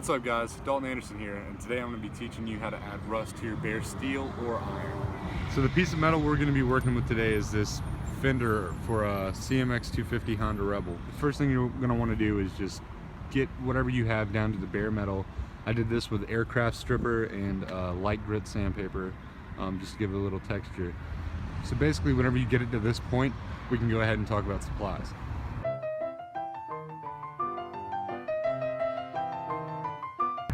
What's up guys, Dalton Anderson here, and today I'm going to be teaching you how to add rust to your bare steel or iron. So the piece of metal we're going to be working with today is this fender for a CMX 250 Honda Rebel. The first thing you're going to want to do is just get whatever you have down to the bare metal. I did this with aircraft stripper and light grit sandpaper, just to give it a little texture. So basically whenever you get it to this point, we can go ahead and talk about supplies.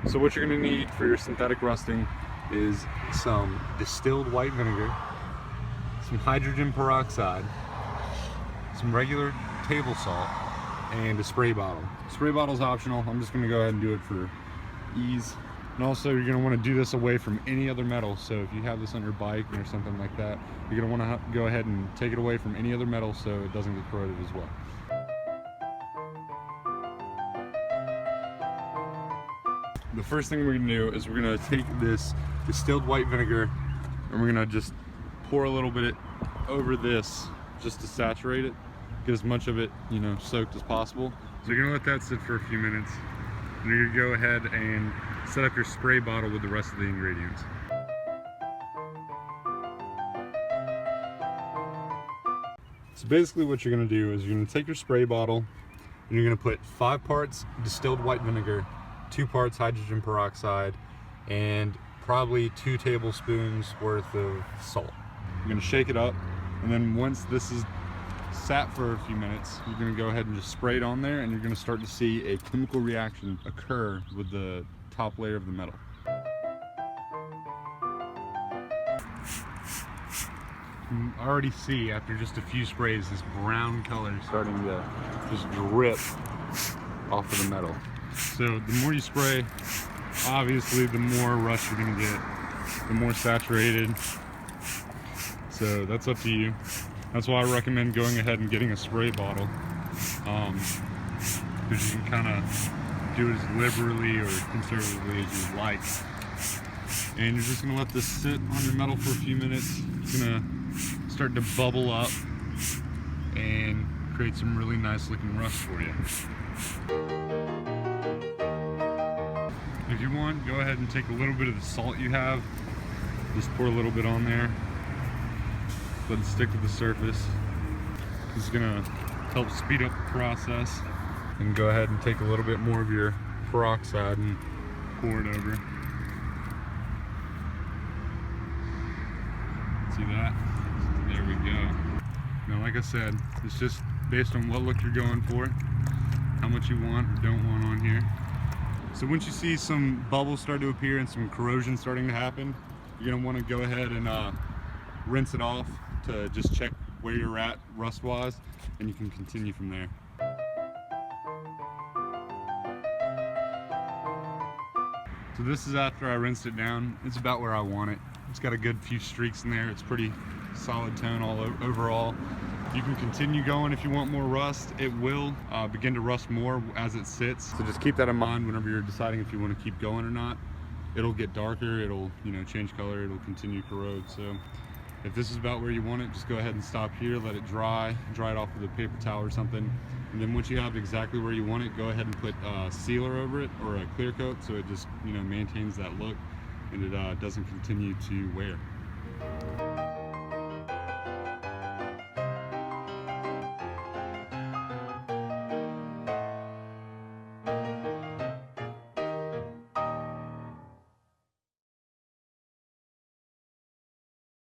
So what you're going to need for your synthetic rusting is some distilled white vinegar, some hydrogen peroxide, some regular table salt, and a spray bottle. Spray bottle is optional. I'm just going to go ahead and do it for ease. And also you're going to want to do this away from any other metal. So if you have this on your bike or something like that, you're going to want to go ahead and take it away from any other metal so it doesn't get corroded as well. The first thing we're going to do is we're going to take this distilled white vinegar and we're going to just pour a little bit over this just to saturate it, get as much of it, soaked as possible. So you're going to let that sit for a few minutes, and you're going to go ahead and set up your spray bottle with the rest of the ingredients. So basically what you're going to do is you're going to take your spray bottle and you're going to put 5 parts distilled white vinegar, 2 parts hydrogen peroxide, and probably 2 tablespoons worth of salt. You're going to shake it up, and then once this is sat for a few minutes, you're going to go ahead and just spray it on there, and you're going to start to see a chemical reaction occur with the top layer of the metal. You can already see after just a few sprays this brown color starting to just drip off of the metal. So the more you spray, obviously the more rust you're going to get, the more saturated. So that's up to you. That's why I recommend going ahead and getting a spray bottle, because you can kind of do it as liberally or conservatively as you like. And you're just going to let this sit on your metal for a few minutes. It's going to start to bubble up and create some really nice looking rust for you. If you want, go ahead and take a little bit of the salt you have, just pour a little bit on there, let it stick to the surface. It's gonna help speed up the process. And go ahead and take a little bit more of your peroxide and pour it over. See that? There we go. Now like I said, it's just based on what look you're going for, how much you want or don't want on here. So once you see some bubbles start to appear and some corrosion starting to happen, you're going to want to go ahead and rinse it off to just check where you're at rust wise, and you can continue from there. So this is after I rinsed it down. It's about where I want it. It's got a good few streaks in there. It's pretty solid tone overall. You can continue going if you want more rust. It will begin to rust more as it sits. So just keep that in mind whenever you're deciding if you want to keep going or not. It'll get darker, it'll change color, it'll continue to corrode. So if this is about where you want it, just go ahead and stop here, let it dry it off with a paper towel or something. And then once you have exactly where you want it, go ahead and put a sealer over it or a clear coat so it just maintains that look and it doesn't continue to wear.